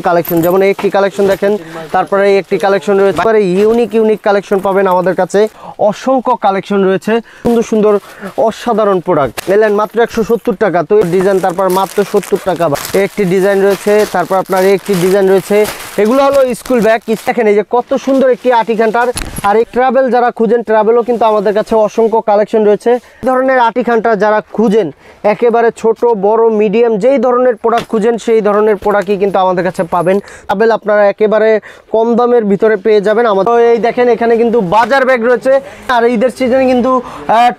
Collection, যেমন একটি collection দেখেন, তারপরে একটি কালেকশন রয়েছে, তারপরে ইউনিক কালেকশন পাবেন আমাদের কাছে, অসংখ্য কালেকশন রয়েছে, সুন্দর সুন্দর অসাধারণ প্রোডাক্ট। এলেন মাত্র 170 টাকা। তো ডিজাইন তারপর মাত্র 70 টাকা। একটি ডিজাইন রয়েছে, তারপর আপনার একটি ডিজাইন রয়েছে, এগুলো হলো স্কুল ব্যাগ। দেখেন এই যে কত সুন্দর একটি আটিখান্টার। আর এই ট্রাভেল যারা খুঁজেন, ট্রাভেলও কিন্তু আমাদের কাছে অসংখ্য কালেকশন রয়েছে। এই ধরনের আটিখান্টা যারা খুঁজেন, একেবারে ছোট বড় মিডিয়াম যেই ধরনের প্রোডাক্ট খুঁজেন সেই ধরনের প্রোডাক্টই কিন্তু আমাদের কাছে পাবেন। ট্রাভেল আপনারা একেবারে কম দামের ভিতরে পেয়ে যাবেন আমাদের। এই দেখেন এখানে কিন্তু বাজার ব্যাগ রয়েছে। আর ঈদের সিজনে কিন্তু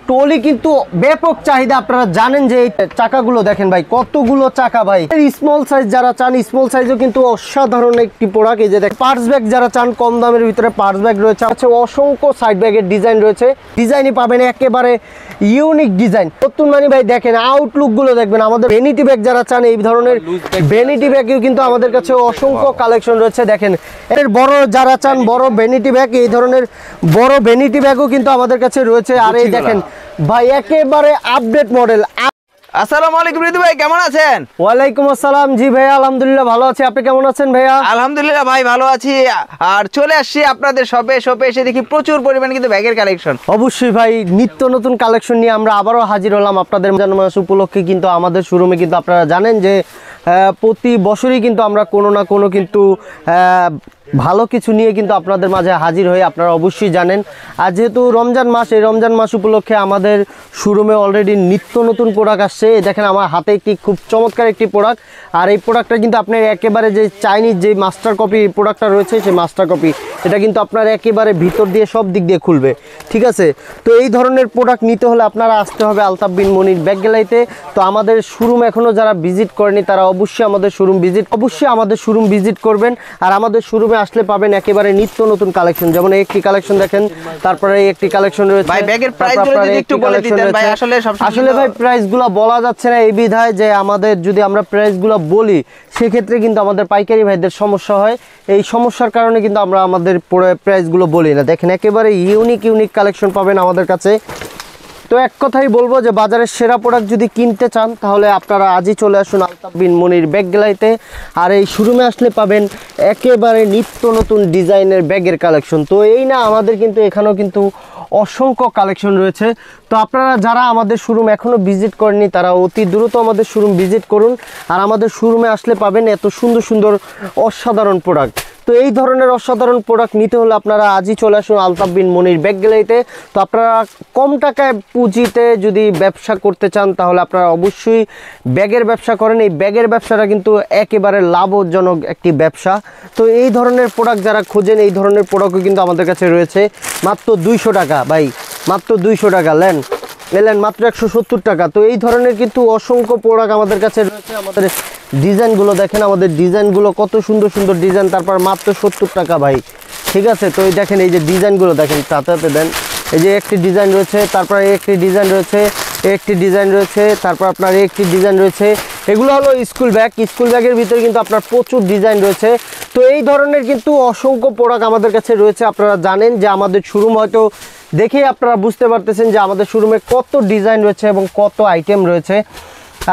ট্রলি কিন্তু ব্যাপক চাহিদা। আপনারা জানেন যে এই চাকাগুলো দেখেন ভাই, কতগুলো চাকা ভাই। স্মল সাইজ যারা চান, স্মল সাইজও কিন্তু অসাধারণ একটি প্রোডাক্ট। এই যে দেখেন পার্স ব্যাগ যারা চান, কম দামের ভিতরে পার্স ব্যাগ রয়েছে। অসংখ্য সাইড ব্যাগের ডিজাইন রয়েছে, ডিজাইনই পাবেন একেবারে ইউনিক ডিজাইন। নতুন মানে ভাই দেখেন আউটলুক গুলো দেখবেন। আমাদের ভ্যানিটি ব্যাগ যারা চান, এই ধরনের ভ্যানিটি ব্যাগেও কিন্তু আমাদের কাছে অসংখ্য কালেকশন রয়েছে। দেখেন এর বড় যারা চান, বড় ভ্যানিটি ব্যাগ, এই ধরনের বড় ভ্যানিটি ব্যাগও কিন্তু আমাদের কাছে রয়েছে। আর এই দেখেন ভাই একেবারে আপডেট মডেল। আসসালামু আলাইকুম রিদু ভাই, কেমন আছেন? ওয়ালাইকুম আসসালাম। জি ভাইয়া আলহামদুলিল্লাহ ভালো আছি, আপনি কেমন আছেন ভাইয়া? আলহামদুলিল্লাহ ভাই ভালো আছি। আর চলে আসছি আপনাদের শপে এসে দেখি প্রচুর পরিমাণে কিন্তু ব্যাগের কালেকশন। অবশ্যই ভাই, নিত্য নতুন কালেকশন নিয়ে আমরা আবারও হাজির হলাম আপনাদের রমজান মাস উপলক্ষে। কিন্তু আমাদের শোরুমে কিন্তু আপনারা জানেন যে প্রতি বছরই কিন্তু আমরা কোনো না কোনো কিন্তু ভালো কিছু নিয়ে কিন্তু আপনাদের মাঝে হাজির হয়ে, আপনারা অবশ্যই জানেন। আর যেহেতু রমজান মাস, এই রমজান মাস উপলক্ষে আমাদের শোরুমে অলরেডি নিত্য নতুন প্রোডাক্ট আসছে। দেখেন আমার হাতে একটি খুব চমৎকার একটি প্রোডাক্ট। আর এই প্রোডাক্টটা কিন্তু আপনার একেবারে যে চাইনিজ যে মাস্টার কপি প্রোডাক্টটা রয়েছে, সেই মাস্টার কপি এটা কিন্তু আপনার একেবারে ভিতর দিয়ে সব দিক দিয়ে খুলবে, ঠিক আছে? তো এই ধরনের প্রোডাক্ট নিতে হলে আপনারা আসতে হবে আলতাফ বিন মনির ব্যাগ গ্যালারিতে। তো আমাদের শোরুম এখনও যারা ভিজিট করেনি তারা অবশ্যই আমাদের শোরুম ভিজিট করবেন। আর আমাদের শোরুমে আসলে পাবেন একেবারে নিত্য নতুন কালেকশন, যেমন একটি কালেকশন দেখেন, তারপরে একটি কালেকশন রয়েছে। ভাই ব্যাগের প্রাইসগুলো যদি একটু বলে দিতেন ভাই। আসলে ভাই প্রাইসগুলো বলা যাচ্ছে না এই বিধায় যে আমাদের যদি আমরা প্রাইসগুলো বলি সেক্ষেত্রে কিন্তু আমাদের পাইকারি ভাইদের সমস্যা হয়। এই সমস্যার কারণে কিন্তু আমরা আমাদের প্রাইসগুলো বলি না। দেখেন একেবারে ইউনিক কালেকশন পাবেন আমাদের কাছে। তো এক কথাই বলবো যে বাজারের সেরা প্রোডাক্ট যদি কিনতে চান তাহলে আপনারা আজই চলে আসুন আলতাফ বিন মনির ব্যাগ গ্যালারিতে। আর এই শোরুমে আসলে পাবেন একেবারে নিত্য নতুন ডিজাইনের ব্যাগের কালেকশন। তো এই না, আমাদের কিন্তু এখানেও কিন্তু অসংখ্য কালেকশন রয়েছে। তো আপনারা যারা আমাদের শোরুম এখনও ভিজিট করেননি তারা অতি দ্রুত আমাদের শোরুম ভিজিট করুন। আর আমাদের শোরুমে আসলে পাবেন এত সুন্দর সুন্দর অসাধারণ প্রোডাক্ট। তো এই ধরনের অসাধারণ প্রোডাক্ট নিতে হলে আপনারা আজই চলে আসুন আলতাফ বিন মনির ব্যাগ গ্যালারিতে। তো আপনারা কম টাকায় পুঁজিতে যদি ব্যবসা করতে চান তাহলে আপনারা অবশ্যই ব্যাগের ব্যবসা করেন। এই ব্যাগের ব্যবসাটা কিন্তু একেবারে লাভজনক একটি ব্যবসা। তো এই ধরনের প্রোডাক্ট যারা খোঁজেন, এই ধরনের প্রোডাক্টও কিন্তু আমাদের কাছে রয়েছে মাত্র 200 টাকা। ভাই মাত্র 200 টাকা এলেন মাত্র 170 টাকা। তো এই ধরনের কিন্তু অসংখ্য প্রোডাক্ট আমাদের কাছে রয়েছে। আমাদের ডিজাইনগুলো দেখেন, আমাদের ডিজাইনগুলো কত সুন্দর সুন্দর ডিজাইন, তারপর মাত্র 70 টাকা ভাই, ঠিক আছে? তো এই দেখেন এই যে ডিজাইনগুলো দেখেন, তাতে দেন এই যে একটি ডিজাইন রয়েছে, তারপর একটি ডিজাইন রয়েছে, একটি ডিজাইন রয়েছে, তারপর আপনার একটি ডিজাইন রয়েছে। এগুলো হলো স্কুল ব্যাগের ভিতরে কিন্তু আপনার প্রচুর ডিজাইন রয়েছে। তো এই ধরনের কিন্তু অসংখ্য প্রোডাক্ট আমাদের কাছে রয়েছে। আপনারা জানেন যে আমাদের শোরুম হয়তো দেখেই আপনারা বুঝতে পারতেছেন যে আমাদের শোরুমে কত ডিজাইন রয়েছে এবং কত আইটেম রয়েছে।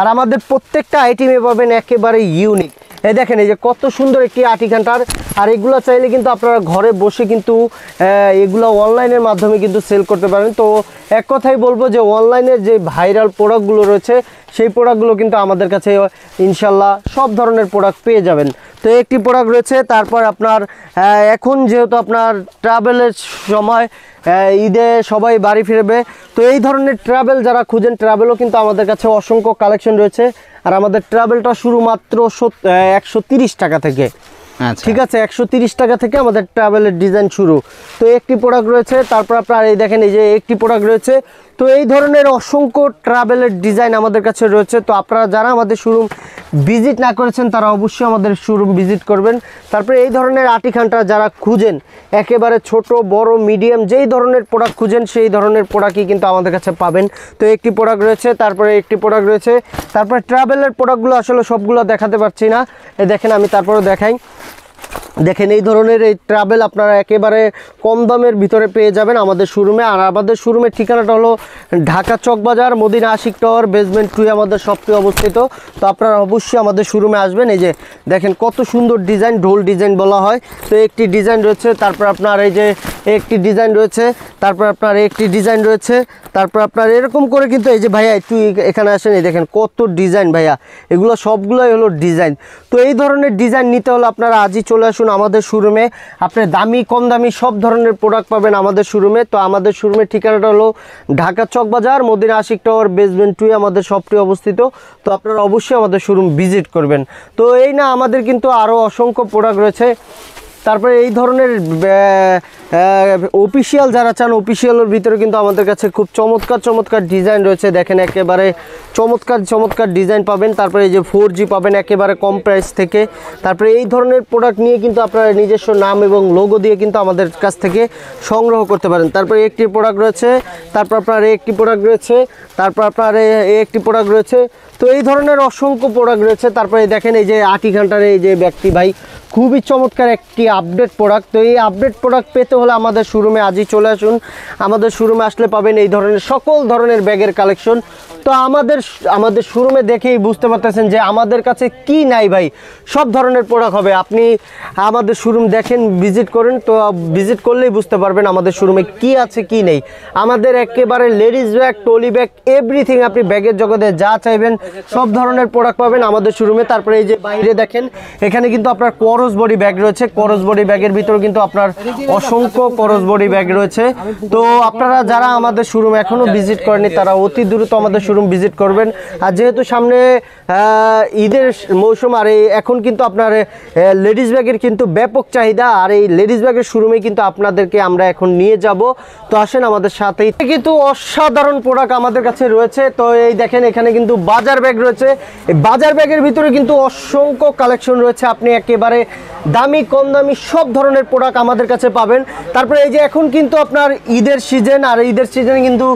আর আমাদের প্রত্যেকটা আইটেমে পাবেন একেবারে ইউনিক। এই দেখেন এই যে কত সুন্দর একটি আটিখান্টার। আর এগুলো চাইলে কিন্তু আপনারা ঘরে বসে কিন্তু এগুলো অনলাইনের মাধ্যমে কিন্তু সেল করতে পারেন। তো এক কথাই বলবো যে অনলাইনের যে ভাইরাল প্রোডাক্টগুলো রয়েছে সেই প্রোডাক্টগুলো কিন্তু আমাদের কাছে ইনশাল্লাহ সব ধরনের প্রোডাক্ট পেয়ে যাবেন। তো একটি প্রোডাক্ট রয়েছে, তারপর আপনার এখন যেহেতু আপনার ট্রাভেলের সময়, ঈদে সবাই বাড়ি ফিরবে, তো এই ধরনের ট্রাভেল যারা খুঁজেন, ট্রাভেলও কিন্তু আমাদের কাছে অসংখ্য কালেকশন রয়েছে। আর আমাদের ট্রাভেলটা শুরু মাত্র 130 টাকা থেকে, ঠিক আছে? 130 টাকা থেকে আমাদের ট্রাভেলের ডিজাইন শুরু। তো একটি প্রোডাক্ট রয়েছে, তারপর আপনার এই দেখেন এই যে একটি প্রোডাক্ট রয়েছে। তো এই ধরনের অসংখ্য ট্রাভেলের ডিজাইন আমাদের কাছে রয়েছে। তো আপনারা যারা আমাদের শোরুম ভিজিট না করেছেন তারা অবশ্যই আমাদের শোরুম ভিজিট করবেন। তারপরে এই ধরনের আটিখান্টা যারা খুঁজেন, একেবারে ছোট বড় মিডিয়াম যেই ধরনের প্রোডাক্ট খুঁজেন সেই ধরনের প্রোডাক্টই কিন্তু আমাদের কাছে পাবেন। তো একটি প্রোডাক্ট রয়েছে, তারপরে একটি প্রোডাক্ট রয়েছে, তারপরে ট্রাভেলের প্রোডাক্টগুলো আসলে সবগুলো দেখাতে পারছি না, এই দেখেন আমি তারপরে দেখাই। দেখেন এই ধরনের এই ট্রাভেল আপনারা একেবারে কম দামের ভিতরে পেয়ে যাবেন আমাদের শোরুমে। আর আমাদের শোরুমের ঠিকানাটা হলো ঢাকা চকবাজার মদিনা আশিক টাওয়ার বেসমেন্ট 2 আমাদের শপটি অবস্থিত। তো আপনারা অবশ্যই আমাদের শোরুমে আসবেন। এই যে দেখেন কত সুন্দর ডিজাইন, ঢোল ডিজাইন বলা হয়। তো একটি ডিজাইন রয়েছে, তারপর আপনার এই যে একটি ডিজাইন রয়েছে, তারপর আপনার একটি ডিজাইন রয়েছে, তারপর আপনার এরকম করে কিন্তু এই যে ভাইয়া একটু এখানে আসেন, এই দেখেন কত ডিজাইন ভাইয়া, এগুলো সবগুলোই হলো ডিজাইন। তো এই ধরনের ডিজাইন নিতে হলে আপনারা আজই চলে আসুন আমাদের শোরুমে। আপনি দামি কম দামি সব ধরনের প্রোডাক্ট পাবেন আমাদের শোরুমে। তো আমাদের শোরুমের ঠিকানাটা হলো ঢাকা চকবাজার মদিনা আশিক টাওয়ার বেসমেন্ট 2 আমাদের শপটি অবস্থিত। তো আপনারা অবশ্যই আমাদের শোরুম ভিজিট করবেন। তো এই না, আমাদের কিন্তু আরও অসংখ্য প্রোডাক্ট রয়েছে। তারপরে এই ধরনের অফিসিয়াল যারা চান, অফিসিয়ালের ভিতরে কিন্তু আমাদের কাছে খুব চমৎকার চমৎকার ডিজাইন রয়েছে। দেখেন একেবারে চমৎকার চমৎকার ডিজাইন পাবেন। তারপরে এই যে 4G পাবেন একেবারে কম প্রাইস থেকে। তারপরে এই ধরনের প্রোডাক্ট নিয়ে কিন্তু আপনারা নিজস্ব নাম এবং লোগো দিয়ে কিন্তু আমাদের কাছ থেকে সংগ্রহ করতে পারেন। তারপরে একটি প্রোডাক্ট রয়েছে, তারপর আপনার একটি প্রোডাক্ট রয়েছে, তারপর আপনার একটি প্রোডাক্ট রয়েছে। তো এই ধরনের অসংখ্য প্রোডাক্ট রয়েছে। তারপরে দেখেন এই যে 8 ঘন্টার এই যে ব্যক্তি ভাই, খুবই চমৎকার একটি আপডেট প্রোডাক্ট। তো এই আপডেট প্রোডাক্ট পেতে হলে আমাদের শোরুমে আজই চলে আসুন। আমাদের শোরুমে আসলে পাবেন এই ধরনের সকল ধরনের ব্যাগের কালেকশন। তো আমাদের শোরুমে দেখেই বুঝতে পারতেছেন যে আমাদের কাছে কি নাই ভাই, সব ধরনের প্রোডাক্ট হবে। আপনি আমাদের শোরুম দেখেন, ভিজিট করেন, তো ভিজিট করলেই বুঝতে পারবেন আমাদের শোরুমে কি আছে কি নেই। আমাদের একেবারে ladies bag, trolley bag, everything, আপনি ব্যাগের জগতে যা চাইবেন সব ধরনের প্রোডাক্ট পাবেন আমাদের শোরুমে। তারপরে এই যে বাইরে দেখেন, এখানে কিন্তু আপনার করস বডি ব্যাগ রয়েছে। করস বডি ব্যাগের ভিতরে কিন্তু আপনার অসংখ্য করস বডি ব্যাগ রয়েছে। তো আপনারা যারা আমাদের শোরুম এখনও ভিজিট করেনি তারা অতি দ্রুত আমাদের শোরুম ভিজিট করবেন। আর যেহেতু সামনে ঈদের মৌসুম, আর এখন কিন্তু আপনার লেডিস ব্যাগের কিন্তু ব্যাপক চাহিদা, আর এই লেডিস ব্যাগের শোরুমে কিন্তু আপনাদেরকে আমরা এখন নিয়ে যাব। তো আসেন আমাদের সাথেই, কিন্তু অসাধারণ প্রোডাক্ট আমাদের কাছে রয়েছে। তো এই দেখেন এখানে কিন্তু বাজার ব্যাগ রয়েছে। এই বাজার ব্যাগের ভিতরে কিন্তু অসংখ্য কালেকশন রয়েছে। আপনি একেবারে দামি কম দামি সব ধরনের প্রোডাক্ট আমাদের কাছে পাবেন। তারপরে এই যে এখন কিন্তু আপনার ঈদের সিজন, আর ঈদের সিজনে কিন্তু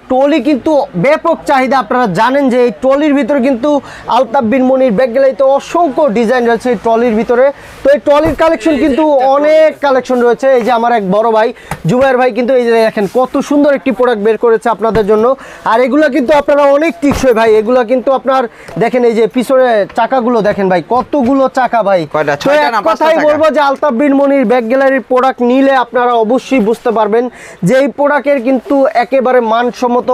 ট্রলি কিন্তু ব্যাপক চাহিদা। আপনারা জানেন যে এই ট্রলির ভিতরে কিন্তু আলতাফ বিন মনির ব্যাগ গ্যালারিতে অসংখ্য ডিজাইন রয়েছে এই ট্রলির ভিতরে। তো এই ট্রলির কালেকশন কিন্তু অনেক কালেকশন রয়েছে। এই যে আমার এক বড় ভাই জুবাইর ভাই কিন্তু এই যে দেখেন কত সুন্দর একটি প্রোডাক্ট বের করেছে আপনাদের জন্য। আর এগুলো কিন্তু আপনারা অনেক টিকসই ভাই। এগুলো কিন্তু আপনার দেখেন এই যে পিছনে চাকাগুলো দেখেন ভাই, কতগুলো চাকা ভাই। তো এক কথাই বলবো যে আলতাফ বিন মনির ব্যাগ গ্যালারির প্রোডাক্ট নিলে আপনারা অবশ্যই বুঝতে পারবেন যে এই প্রোডাক্টের কিন্তু একেবারে মানসম্মত,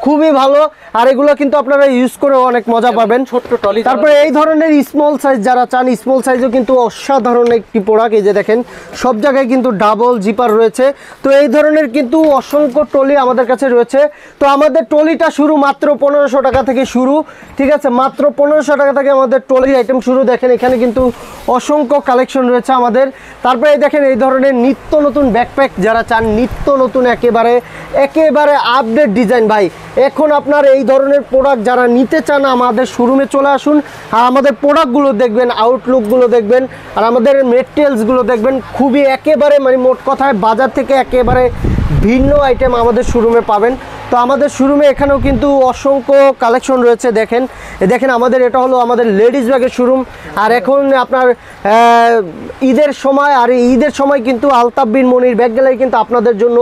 খুবই ভালো। আর এগুলো কিন্তু আপনারা ইউজ করে অনেক মজা পাবেন। ছোট্ট ট্রলি, তারপরে এই ধরনের স্মল সাইজ যারা চান, স্মল সাইজও কিন্তু অসাধারণ একটি প্রোডাক্ট। এই যে দেখেন সব জায়গায় কিন্তু ডাবল জিপার রয়েছে। তো এই ধরনের কিন্তু অসংখ্য ট্রলি আমাদের কাছে রয়েছে। তো আমাদের ট্রলিটা শুরু মাত্র 1500 টাকা থেকে শুরু, ঠিক আছে, মাত্র 1500 টাকা থেকে আমাদের ট্রলির আইটেম শুরু। দেখেন এখানে কিন্তু অসংখ্য কালেকশন রয়েছে আমাদের। তারপরে দেখেন এই ধরনের নিত্য নতুন ব্যাকপ্যাক যারা চান, নিত্য নতুন একেবারে আপডেট ডিজাইন ভাই। এখন আপনার এই ধরনের প্রোডাক্ট যারা নিতে চান আমাদের শোরুমে চলে আসুন। আর আমাদের প্রোডাক্টগুলো দেখবেন, আউটলুকগুলো দেখবেন, আর আমাদের মেটেরিয়ালসগুলো দেখবেন। খুবই একেবারে মানে মোট কথায় বাজার থেকে একেবারে ভিন্ন আইটেম আমাদের শোরুমে পাবেন। তো আমাদের শোরুমে এখানেও কিন্তু অসংখ্য কালেকশন রয়েছে। দেখেন আমাদের এটা হলো আমাদের লেডিস ব্যাগের শোরুম। আর এখন আপনার ঈদের সময়, আর ঈদের সময় কিন্তু আলতাফ বিন মনির ব্যাগ গ্যালারি কিন্তু আপনাদের জন্য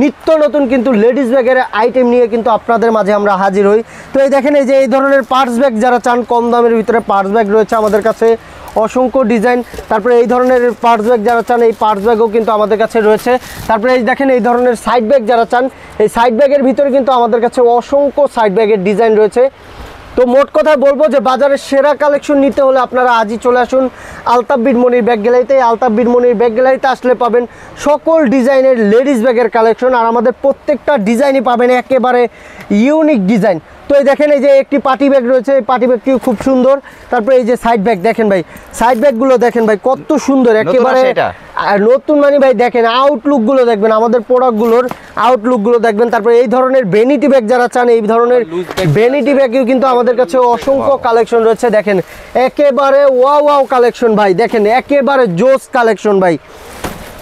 নিত্য নতুন কিন্তু লেডিস ব্যাগের আইটেম নিয়ে কিন্তু আপনাদের মাঝে আমরা হাজির হই। তো এই দেখেন এই যে এই ধরনের পার্স ব্যাগ যারা চান, কম দামের ভিতরে পার্স ব্যাগ রয়েছে আমাদের কাছে, অসংখ্য ডিজাইন। তারপরে এই ধরনের পার্স ব্যাগ যারা চান, এই পার্স ব্যাগও কিন্তু আমাদের কাছে রয়েছে। তারপরে এই দেখেন এই ধরনের সাইড ব্যাগ যারা চান, এই সাইড ব্যাগের ভিতরে কিন্তু আমাদের কাছে অসংখ্য সাইড ব্যাগের ডিজাইন রয়েছে। তো মোট কথা বলবো যে বাজারের সেরা কালেকশন নিতে হলে আপনারা আজই চলে আসুন আলতাফ বিন মনির ব্যাগ গ্যালারিতে। আলতাফ বিন মনির ব্যাগ গ্যালারিতে আসলে পাবেন সকল ডিজাইনের লেডিস ব্যাগের কালেকশন। আর আমাদের প্রত্যেকটা ডিজাইনই পাবেন একেবারে ইউনিক ডিজাইন। তো এই দেখেন এই যে একটি পার্টি ব্যাগ রয়েছে, এই পার্টি ব্যাগটিও খুব সুন্দর। তারপরে এই যে সাইড ব্যাগ দেখেন ভাই, সাইড ব্যাগগুলো দেখেন ভাই কত সুন্দর, একেবারে নতুন মানে ভাই। দেখেন আউটলুকগুলো দেখবেন, আমাদের প্রোডাক্টগুলোর আউটলুকগুলো দেখবেন। তারপরে এই ধরনের ভ্যানিটি ব্যাগ যারা চান, এই ধরনের ভ্যানিটি ব্যাগেও কিন্তু আমাদের কাছে অসংখ্য কালেকশন রয়েছে। দেখেন একেবারে ওয়াও কালেকশন ভাই, দেখেন একেবারে জোস কালেকশন ভাই।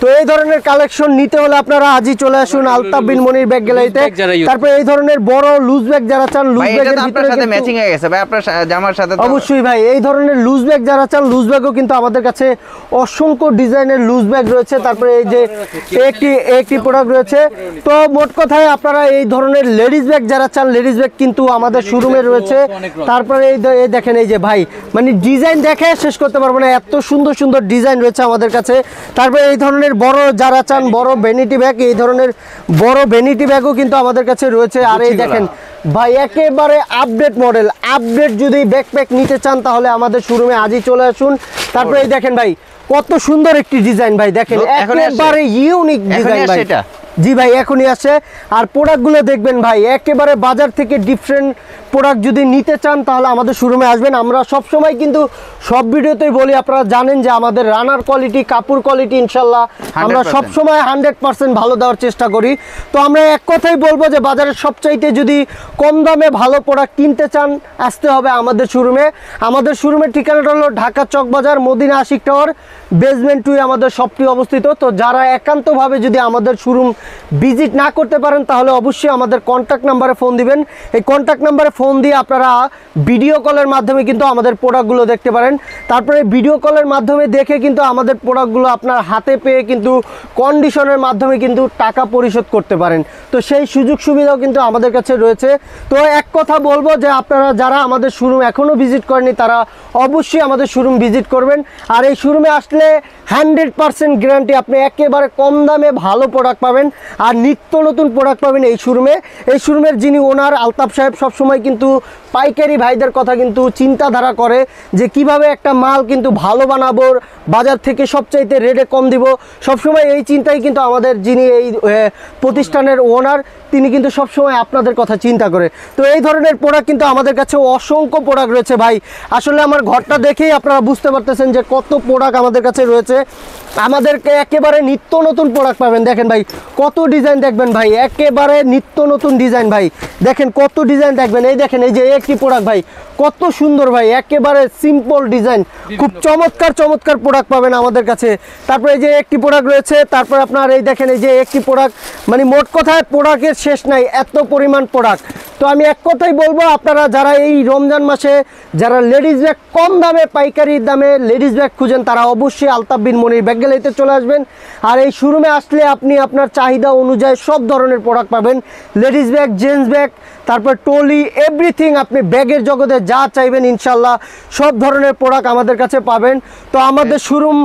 তো তো এই ধরনের কালেকশন নিতে হলে আপনারা আজই চলে আসুন আলতাফ বিন মনির ব্যাগ গ্যালারিতে। তারপর এই ধরনের বড় লুজ ব্যাগ যারা চান, লুজ ব্যাগের ভিতরে সাথে ম্যাচিং হয়ে গেছে ভাই, আপনার জামার সাথে অবশ্যই ভাই এই ধরনের লুজ ব্যাগ যারা চান, লুজ ব্যাগও কিন্তু আমাদের কাছে অসংখ্য ডিজাইনের লুজ ব্যাগ রয়েছে। তারপরে এই যে একটি প্রোডাক্ট রয়েছে। তো মোট কথায় আপনারা এই ধরনের লেডিস ব্যাগ যারা চান, লেডিস ব্যাগ কিন্তু আমাদের শোরুমে রয়েছে। তারপরে এই দেখেন এই যে ভাই, মানে ডিজাইন দেখে শেষ করতে পারবো না, এত সুন্দর সুন্দর ডিজাইন রয়েছে আমাদের কাছে। তারপরে এই ধরনের বড় যারা চান, বড় ভ্যানিটি ব্যাগ, এই ধরনের বড় ভ্যানিটি ব্যাগও কিন্তু আমাদের কাছে রয়েছে। আর এই দেখেন ভাই একেবারে আপডেট মডেল, আপডেট যদি ব্যাকপ্যাক নিতে চান তাহলে আমাদের শোরুমে আজই চলে আসুন। তারপরে এই দেখেন ভাই কত সুন্দর একটি ডিজাইন ভাই, দেখেন একেবারে ইউনিক ডিজাইন ভাই। জি ভাই এখনই আসে। আর প্রোডাক্টগুলো দেখবেন ভাই একেবারে বাজার থেকে ডিফারেন্ট প্রোডাক্ট যদি নিতে চান তাহলে আমাদের শোরুমে আসবেন। আমরা সব সময় কিন্তু সব ভিডিওতেই বলি, আপনারা জানেন যে আমাদের রানার কোয়ালিটি, কাপড় কোয়ালিটি ইনশাল্লাহ আমরা সব সময় 100% ভালো দেওয়ার চেষ্টা করি। তো আমরা এক কথাই বলবো যে বাজারের সবচাইতে যদি কম দামে ভালো প্রোডাক্ট কিনতে চান আসতে হবে আমাদের শোরুমে। আমাদের শোরুমের ঠিকানাটা হলো ঢাকা চকবাজার মদিনা আশিক টাওয়ার বেসমেন্ট 2 আমাদের শপটি অবস্থিত। তো যারা একান্তভাবে যদি আমাদের শোরুম ভিজিট না করতে পারেন তাহলে অবশ্যই আমাদের কন্ট্যাক্ট নাম্বারে ফোন দিবেন। এই কন্ট্যাক্ট নাম্বারে ফোন দিয়ে আপনারা ভিডিও কলের মাধ্যমে কিন্তু আমাদের প্রোডাক্টগুলো দেখতে পারেন। তারপরে ভিডিও কলের মাধ্যমে দেখে কিন্তু আমাদের প্রোডাক্টগুলো আপনার হাতে পেয়ে কিন্তু কন্ডিশনের মাধ্যমে কিন্তু টাকা পরিশোধ করতে পারেন। তো সেই সুযোগ সুবিধাও কিন্তু আমাদের কাছে রয়েছে। তো এক কথা বলবো যে আপনারা যারা আমাদের শোরুম এখনও ভিজিট করেনি তারা অবশ্যই আমাদের শোরুম ভিজিট করবেন। আর এই শোরুমে আসলে 100% গ্যারান্টি আপনি একেবারে কম দামে ভালো প্রোডাক্ট পাবেন আর নিত্য নতুন প্রোডাক্ট পাবেন এই শোরুমে। এই শোরুমের যিনি ওনার আলতাফ সাহেব সবসময় কিন্তু পাইকারি ভাইদের কথা কিন্তু চিন্তাধারা করে যে কিভাবে একটা মাল কিন্তু ভালো বানাবো, বাজার থেকে সবচাইতে রেটে কম দিব, সবসময় এই চিন্তাই কিন্তু আমাদের যিনি এই প্রতিষ্ঠানের ওনার তিনি কিন্তু সবসময় আপনাদের কথা চিন্তা করে। তো এই ধরনের প্রোডাক্ট কিন্তু আমাদের কাছে অসংখ্য প্রোডাক্ট রয়েছে ভাই। আসলে আমার ঘরটা দেখেই আপনারা বুঝতে পারতেছেন যে কত প্রোডাক্ট আমাদের কাছে রয়েছে। আমাদেরকে একেবারে নিত্য নতুন প্রোডাক্ট পাবেন। দেখেন ভাই কত ডিজাইন দেখবেন ভাই, একেবারে নিত্য নতুন ডিজাইন ভাই। দেখেন কত ডিজাইন দেখবেন, এই দেখেন এই যে একটি প্রোডাক্ট ভাই কত সুন্দর ভাই, একেবারে সিম্পল ডিজাইন, খুব চমৎকার চমৎকার প্রোডাক্ট পাবেন আমাদের কাছে। তারপরে এই যে একটি প্রোডাক্ট রয়েছে, তারপর আপনার এই দেখেন এই যে একটি প্রোডাক্ট, মানে মোট কথায় প্রোডাক্টের শেষ নাই, এত পরিমাণ প্রোডাক্ট। তো আমি এক কথাই বলবো আপনারা যারা এই রমজান মাসে যারা লেডিস ব্যাগ কম দামে পাইকারি দামে লেডিস ব্যাগ খুঁজেন তারা অবশ্যই আলতাফ বিন মনির ব্যাগ গ্যালারিতে চলে আসবেন। আর এই শোরুমে আসলে আপনি আপনার চাহিদা অনুযায়ী সব ধরনের প্রোডাক্ট পাবেন, লেডিস ব্যাগ, জেন্টস ব্যাগ, তারপর ট্রলি, এভরিথিং আপনি ব্যাগের জগতে যা চাইবেন ইনশাল্লাহ সব ধরনের প্রোডাক্ট আমাদের কাছে পাবেন। তো আমাদের শোরুম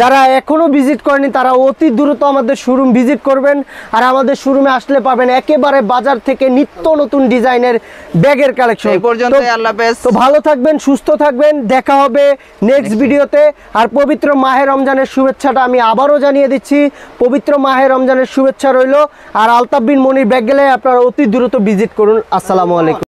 যারা এখনও ভিজিট করেনি তারা অতি দ্রুত আমাদের শোরুম ভিজিট করবেন। আর আমাদের শোরুমে আসলে পাবেন একেবারে বাজার থেকে নিত্য নতুন ডিজাইনের ব্যাগের কালেকশন। এই পর্যন্তই, আল্লাহ হাফেজ। তো ভালো থাকবেন, সুস্থ থাকবেন, দেখা হবে নেক্সট ভিডিওতে। আর পবিত্র মাহে রমজানের শুভেচ্ছাটা আমি আবারও জানিয়ে দিচ্ছি, পবিত্র মাহে রমজানের শুভেচ্ছা রইল। আর আলতাফ বিন মনির ব্যাগ গ্যালারি আপনারা অতি দ্রুত ভিজিট করুন। আসসালামু আলাইকুম।